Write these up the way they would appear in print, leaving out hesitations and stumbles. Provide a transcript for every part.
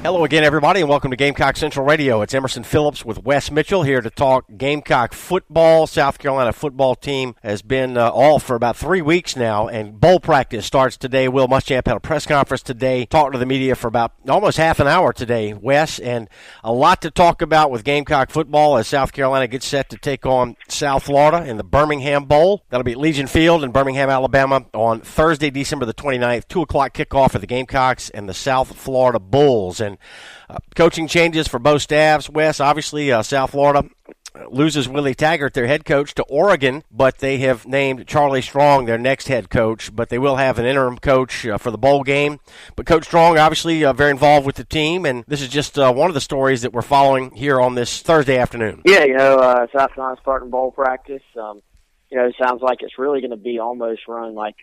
Hello again, everybody, and welcome to Gamecock Central Radio. It's Emerson Phillips with Wes Mitchell here to talk Gamecock football. South Carolina football team has been off for about 3 weeks now, and bowl practice starts today. Will Muschamp had a press conference today, talked to the media for about almost half an hour today, Wes, and a lot to talk about with Gamecock football as South Carolina gets set to take on South Florida in the Birmingham Bowl. That'll be at Legion Field in Birmingham, Alabama on Thursday, December the 29th, 2 o'clock kickoff for the Gamecocks and the South Florida Bulls. And coaching changes for both staffs, Wes. Obviously, South Florida loses Willie Taggart, their head coach, to Oregon, but they have named Charlie Strong their next head coach, but they will have an interim coach for the bowl game. But Coach Strong, obviously, very involved with the team, and this is just one of the stories that we're following here on this Thursday afternoon. Yeah, South Carolina starting bowl practice. It sounds like it's really going to be almost run like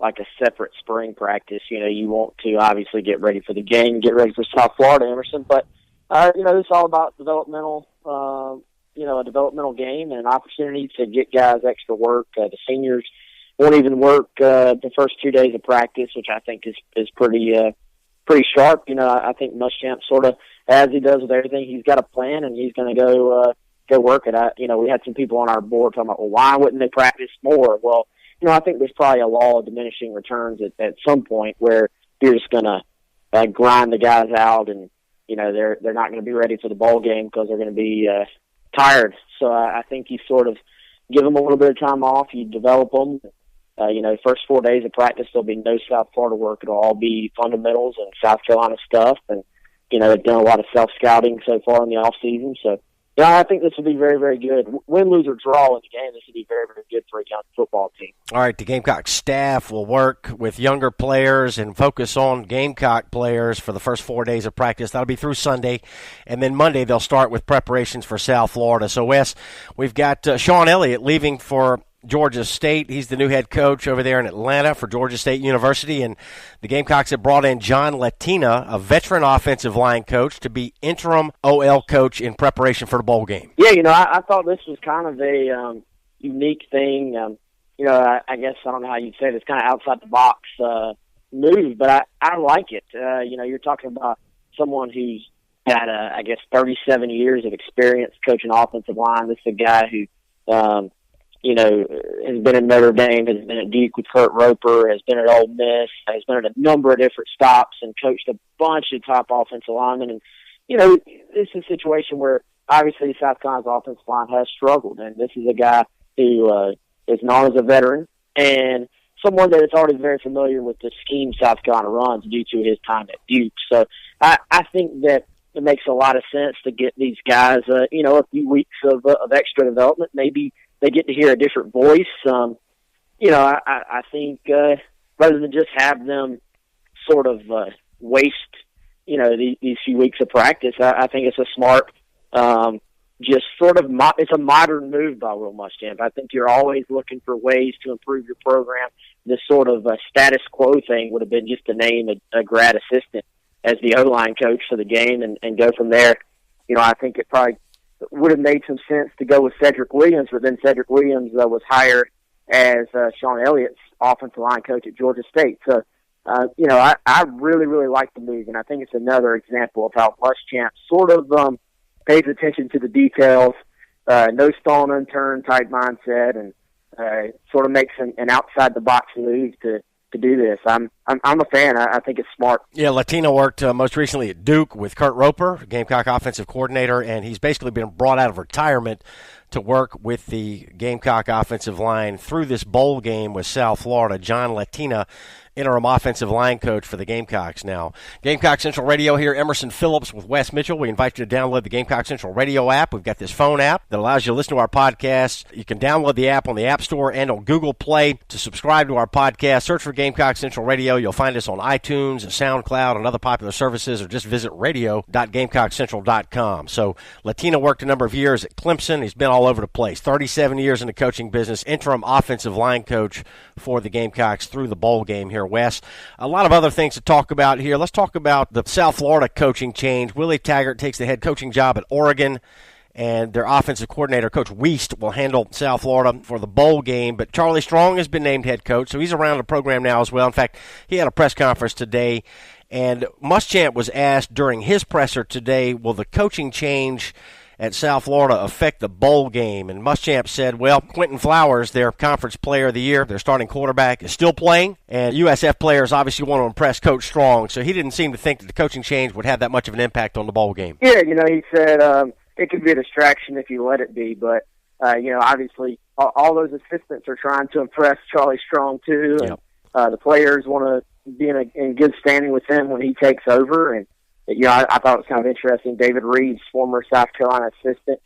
a separate spring practice. You want to obviously get ready for the game, get ready for South Florida, Emerson. But, it's all about a developmental game and an opportunity to get guys extra work. The seniors won't even work the first 2 days of practice, which I think is pretty sharp. I think Muschamp sort of, as he does with everything, he's got a plan and he's going to go work it. We had some people on our board talking about, well, why wouldn't they practice more? Well, I think there's probably a law of diminishing returns at some point where you're just going to grind the guys out, and they're not going to be ready for the bowl game because they're going to be tired. So I think you sort of give them a little bit of time off. You develop them. First 4 days of practice there'll be no South Florida work. It'll all be fundamentals and South Carolina stuff. And they've done a lot of self scouting so far in the off season. So. Yeah, I think this would be very, very good. Win, lose, or draw in the game, this would be very, very good for a young football team. All right, the Gamecock staff will work with younger players and focus on Gamecock players for the first 4 days of practice. That'll be through Sunday. And then Monday they'll start with preparations for South Florida. So, Wes, we've got Shawn Elliott leaving for Georgia State. He's the new head coach over there in Atlanta for Georgia State University, and the Gamecocks have brought in John Latina, a veteran offensive line coach, to be interim OL coach in preparation for the bowl game. Yeah, I thought this was kind of a unique thing. I guess, I don't know how you'd say it, it's kind of outside the box move, but I like it. You're talking about someone who's had, 37 years of experience coaching offensive line. This is a guy who has been at Notre Dame, has been at Duke with Kurt Roper, has been at Ole Miss, has been at a number of different stops and coached a bunch of top offensive linemen. And, this is a situation where obviously South Carolina's offensive line has struggled. And this is a guy who is known as a veteran and someone that is already very familiar with the scheme South Carolina runs due to his time at Duke. So I think that it makes a lot of sense to get these guys, a few weeks of extra development. Maybe they get to hear a different voice. I think rather than just have them sort of waste, these few weeks of practice, I think it's a smart, it's a modern move by Will Muschamp. I think you're always looking for ways to improve your program. This sort of status quo thing would have been just to name a grad assistant as the O-line coach for the game and go from there. I think it probably would have made some sense to go with Cedric Williams, but then Cedric Williams was hired as Shawn Elliott's offensive line coach at Georgia State. So, I really, really like the move, and I think it's another example of how Muschamp sort of pays attention to the details, no stone unturned type mindset, and sort of makes an outside-the-box move to do this. I'm a fan. I think it's smart. Yeah, Latina worked most recently at Duke with Kurt Roper, Gamecock offensive coordinator, and he's basically been brought out of retirement to work with the Gamecock offensive line through this bowl game with South Florida. John Latina, interim offensive line coach for the Gamecocks now. Gamecock Central Radio here, Emerson Phillips with Wes Mitchell. We invite you to download the Gamecock Central Radio app. We've got this phone app that allows you to listen to our podcasts. You can download the app on the App Store and on Google Play to subscribe to our podcast. Search for Gamecock Central Radio. You'll find us on iTunes, SoundCloud, and other popular services, or just visit radio.GamecockCentral.com. So Latina worked a number of years at Clemson. He's been all over the place. 37 years in the coaching business, interim offensive line coach for the Gamecocks through the bowl game here, Wes. A lot of other things to talk about here. Let's talk about the South Florida coaching change. Willie Taggart takes the head coaching job at Oregon, and their offensive coordinator, Coach Wiest, will handle South Florida for the bowl game. But Charlie Strong has been named head coach, so he's around the program now as well. In fact, he had a press conference today, And Muschamp was asked during his presser today, will the coaching change at South Florida affect the bowl game? And Muschamp said, well, Quentin Flowers, their conference player of the year, their starting quarterback, is still playing, and USF players obviously want to impress Coach Strong, so he didn't seem to think that the coaching change would have that much of an impact on the bowl game. Yeah, he said it could be a distraction if you let it be, but, obviously all those assistants are trying to impress Charlie Strong too, and the players want to be in good standing with him when he takes over. And I thought it was kind of interesting. David Reeves, former South Carolina assistant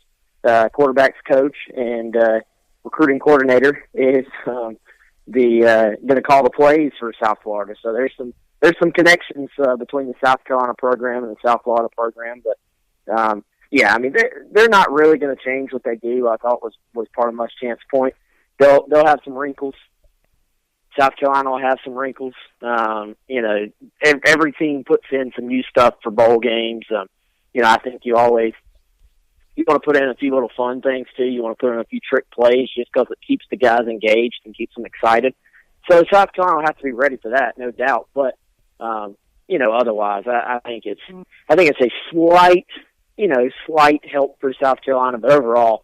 quarterbacks coach and recruiting coordinator, is going to call the plays for South Florida. So there's some connections between the South Carolina program and the South Florida program. But they're not really going to change what they do. I thought was part of Muschamp's point. They'll have some wrinkles. South Carolina will have some wrinkles. Every team puts in some new stuff for bowl games. I think you want to put in a few little fun things too. You want to put in a few trick plays just because it keeps the guys engaged and keeps them excited. So South Carolina will have to be ready for that, no doubt. But otherwise, I think it's a slight help for South Carolina. But overall,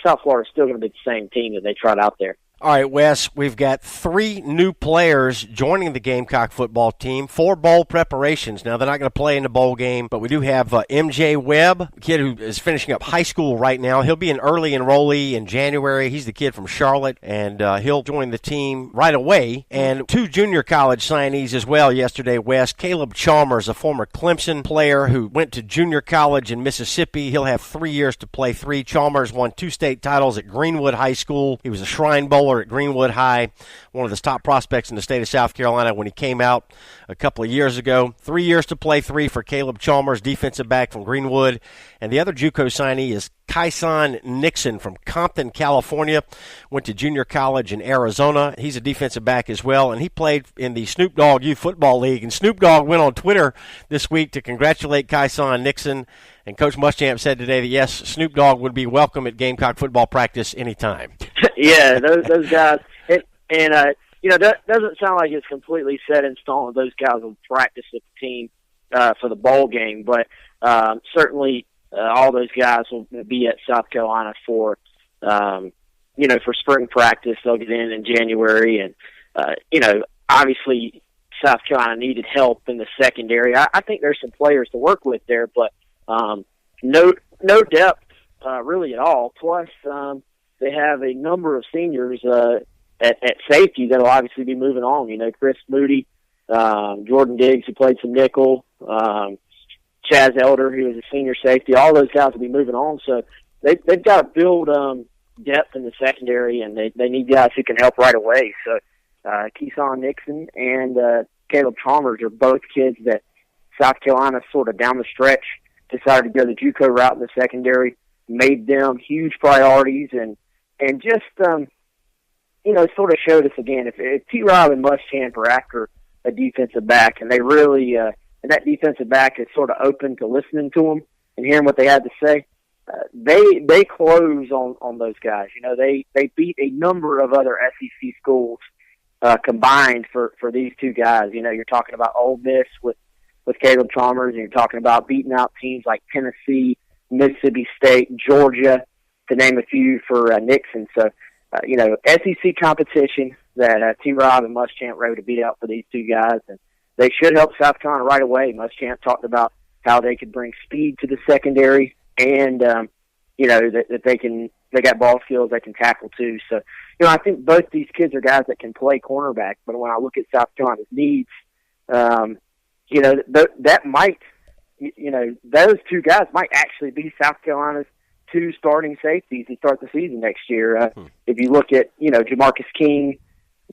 South Florida is still going to be the same team that they tried out there. All right, Wes, we've got 3 new players joining the Gamecock football team for bowl preparations. Now, they're not going to play in the bowl game, but we do have MJ Webb, a kid who is finishing up high school right now. He'll be an early enrollee in January. He's the kid from Charlotte, and he'll join the team right away. And 2 junior college signees as well yesterday, Wes. Caleb Chalmers, a former Clemson player who went to junior college in Mississippi. He'll have 3 years to play 3. Chalmers won 2 state titles at Greenwood High School. He was a Shrine Bowler at Greenwood High, one of the top prospects in the state of South Carolina when he came out a couple of years ago. 3 years to play 3 for Caleb Chalmers, defensive back from Greenwood. And the other JUCO signee is Kyson Nixon from Compton, California. Went to junior college in Arizona. He's a defensive back as well, and he played in the Snoop Dogg Youth Football League. And Snoop Dogg went on Twitter this week to congratulate Kyson Nixon. And Coach Muschamp said today that, yes, Snoop Dogg would be welcome at Gamecock football practice anytime. Yeah, those guys. That doesn't sound like it's completely set in stone. Those guys will practice with the team for the bowl game. But certainly all those guys will be at South Carolina for spring practice. They'll get in January. And, obviously South Carolina needed help in the secondary. I think there's some players to work with there, but no depth really at all. Plus, they have a number of seniors at safety that will obviously be moving on. Chris Moody, Jordan Diggs, who played some nickel, Chaz Elder, who is a senior safety. All those guys will be moving on. So they've got to build depth in the secondary, and they need guys who can help right away. So Kyson Nixon and Caleb Chalmers are both kids that South Carolina sort of down the stretch decided to go the JUCO route in the secondary, made them huge priorities, and just sort of showed us again, if T-Rob and Muschamp are after a defensive back, and they really and that defensive back is sort of open to listening to them and hearing what they had to say, they close on those guys. They beat a number of other SEC schools combined for these 2 guys. You're talking about Ole Miss with Caleb Chalmers, and you're talking about beating out teams like Tennessee, Mississippi State, Georgia, to name a few for Nixon. So, SEC competition that T-Rob and Muschamp were able to beat out for these 2 guys, and they should help South Carolina right away. Muschamp talked about how they could bring speed to the secondary, and that they got ball skills, they can tackle too. So, I think both these kids are guys that can play cornerback. But when I look at South Carolina's needs, that might, those 2 guys might actually be South Carolina's 2 starting safeties to start the season next year. If you look at, Jamarcus King,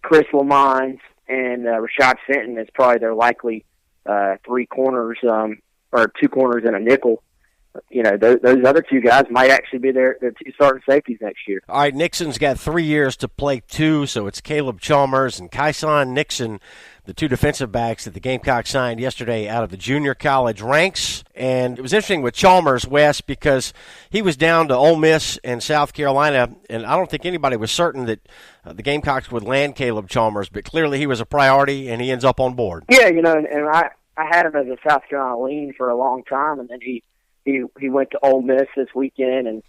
Chris Lamont, and Rashad Fenton is probably their likely 3 corners, or 2 corners and a nickel. Those other 2 guys might actually be their 2 starting safeties next year. All right, Nixon's got 3 years to play 2, so it's Caleb Chalmers and Kyson Nixon, the 2 defensive backs that the Gamecocks signed yesterday out of the junior college ranks. And it was interesting with Chalmers, Wes, because he was down to Ole Miss and South Carolina, and I don't think anybody was certain that the Gamecocks would land Caleb Chalmers, but clearly he was a priority, and he ends up on board. Yeah, and had him as a South Carolina lean for a long time, and then he went to Ole Miss this weekend, and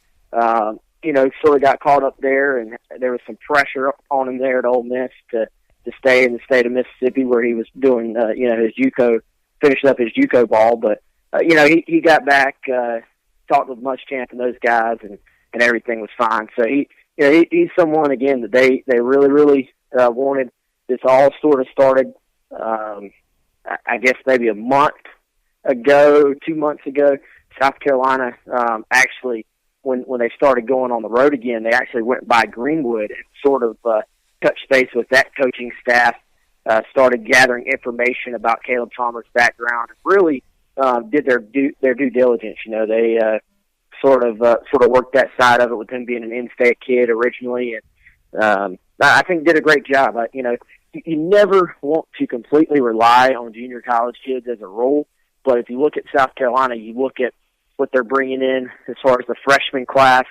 sort of got caught up there, and there was some pressure on him there at Ole Miss to stay in the state of Mississippi where he was doing his JUCO, finishing up his JUCO ball. But he got back, talked with Muschamp and those guys, and everything was fine. So he's someone again that they really wanted. This all sort of started, I guess maybe a month ago, 2 months ago. South Carolina actually, when they started going on the road again, they actually went by Greenwood and sort of touched base with that coaching staff, started gathering information about Caleb Chalmers' background, and really did their due diligence. They sort of worked that side of it with him being an in-state kid originally, and I think did a great job. You never want to completely rely on junior college kids as a rule, but if you look at South Carolina, you look at what they're bringing in as far as the freshman class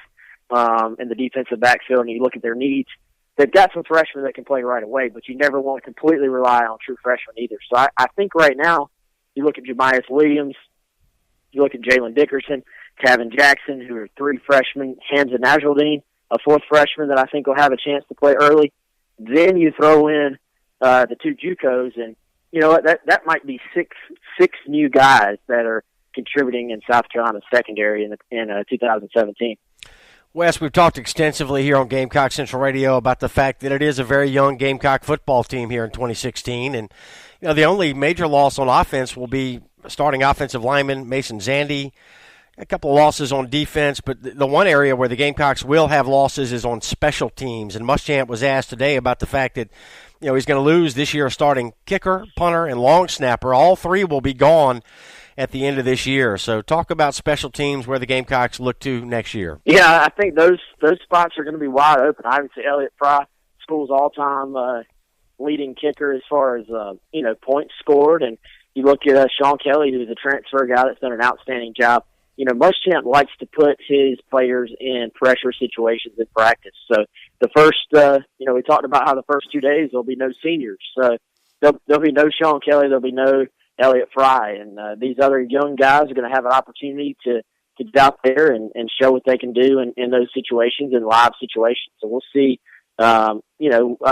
in the defensive backfield, and you look at their needs. They've got some freshmen that can play right away, but you never want to completely rely on true freshmen either. So I think right now, you look at Jemias Williams, you look at Jalen Dickerson, Tavin Jackson, who are three freshmen, Hamza Najaldeen, a fourth freshman that I think will have a chance to play early. Then you throw in the two JUCOs, and you know what? That might be six new guys that are contributing in South Carolina's secondary in 2017. Wes, we've talked extensively here on Gamecock Central Radio about the fact that it is a very young Gamecock football team here in 2016, and the only major loss on offense will be starting offensive lineman Mason Zandy. A couple of losses on defense, but the one area where the Gamecocks will have losses is on special teams. And Muschamp was asked today about the fact that he's going to lose this year starting kicker, punter, and long snapper. All three will be gone at the end of this year. So talk about special teams where the Gamecocks look to next year. Yeah, I think those spots are going to be wide open. Obviously, Elliott Fry, school's all-time leading kicker as far as points scored, and you look at Sean Kelly, who's a transfer guy that's done an outstanding job. Muschamp likes to put his players in pressure situations in practice. So the first, we talked about how the first 2 days there'll be no seniors. So there'll be no Sean Kelly, there'll be no Elliott Fry, and these other young guys are going to have an opportunity to get out there and show what they can do in those situations, in live situations. So we'll see. I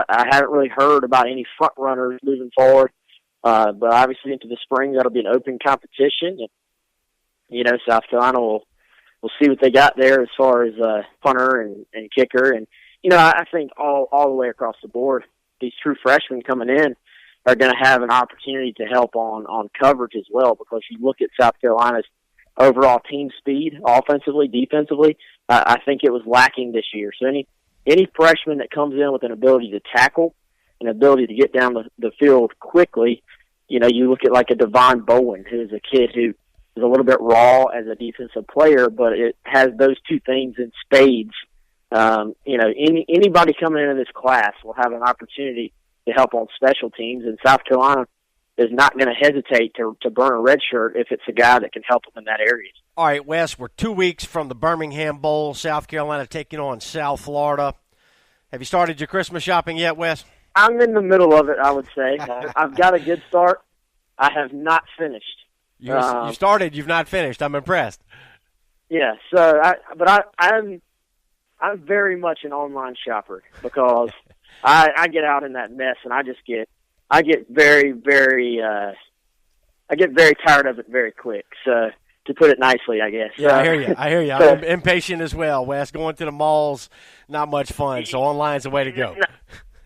haven't really heard about any front runners moving forward, but obviously into the spring that'll be an open competition. And, South Carolina will see what they got there as far as punter and kicker. And, I think all the way across the board, these true freshmen coming in are going to have an opportunity to help on coverage as well, because you look at South Carolina's overall team speed, offensively, defensively, I think it was lacking this year. So any freshman that comes in with an ability to tackle, an ability to get down the field quickly, you look at like a Devon Bowen, who's a kid who is a little bit raw as a defensive player, but it has those two things in spades. Anybody coming into this class will have an opportunity to help on special teams, and South Carolina is not going to hesitate to burn a red shirt if it's a guy that can help them in that area. All right, Wes, we're 2 weeks from the Birmingham Bowl, South Carolina taking on South Florida. Have you started your Christmas shopping yet, Wes? I'm in the middle of it, I would say. I've got a good start. I have not finished. You started, you've not finished. I'm impressed. Yeah, so I'm very much an online shopper, because I get out in that mess and I get very, very tired of it very quick. So, to put it nicely, I guess. Yeah, I hear you. I'm impatient as well, Wes. Going to the malls, not much fun. So online's the way to go.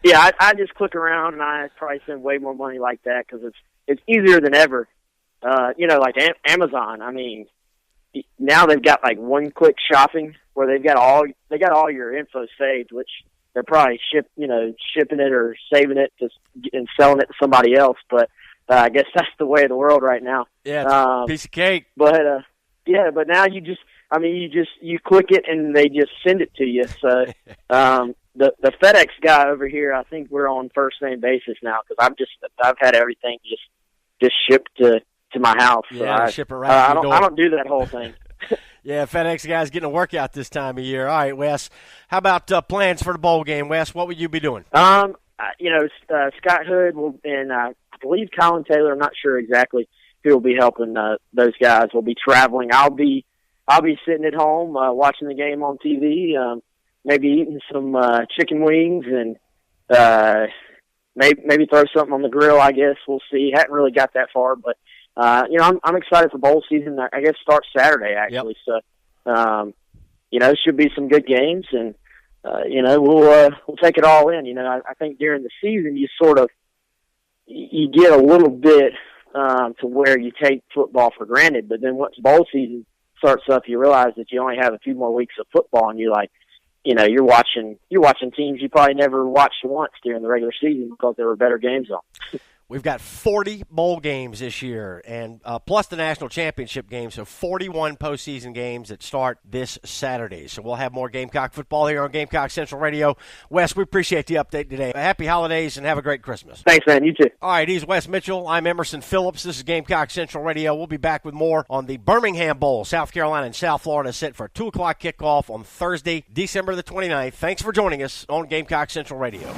Yeah, I just click around and I probably spend way more money like that, because it's easier than ever. Like Amazon. I mean, now they've got like one-click shopping where they got all your info saved, which they're probably shipping it or saving it and selling it to somebody else. But I guess that's the way of the world right now. Yeah, it's a piece of cake. But but now you click it and they just send it to you. So the FedEx guy over here, I think we're on first name basis now, because I've had everything just shipped to my house. Yeah, so ship it right to your door. I don't do that whole thing. Yeah, FedEx guy's getting a workout this time of year. All right, Wes, how about plans for the bowl game, Wes? What would you be doing? Scott Hood and I believe Colin Taylor, I'm not sure exactly, who will be helping those guys. Will be traveling. I'll be sitting at home watching the game on TV, maybe eating some chicken wings and maybe throw something on the grill. I guess we'll see. Hadn't really got that far, but I'm excited for bowl season. I guess starts Saturday actually. Yep. So should be some good games, and we'll take it all in. I think during the season you get a little bit to where you take football for granted, but then once bowl season starts up, you realize that you only have a few more weeks of football, and you're watching teams you probably never watched once during the regular season because there were better games on. We've got 40 bowl games this year, and plus the national championship game, so 41 postseason games that start this Saturday. So we'll have more Gamecock football here on Gamecock Central Radio. Wes, we appreciate the update today. Happy holidays and have a great Christmas. Thanks, man. You too. All right, he's Wes Mitchell. I'm Emerson Phillips. This is Gamecock Central Radio. We'll be back with more on the Birmingham Bowl, South Carolina and South Florida, set for a 2 o'clock kickoff on Thursday, December the 29th. Thanks for joining us on Gamecock Central Radio.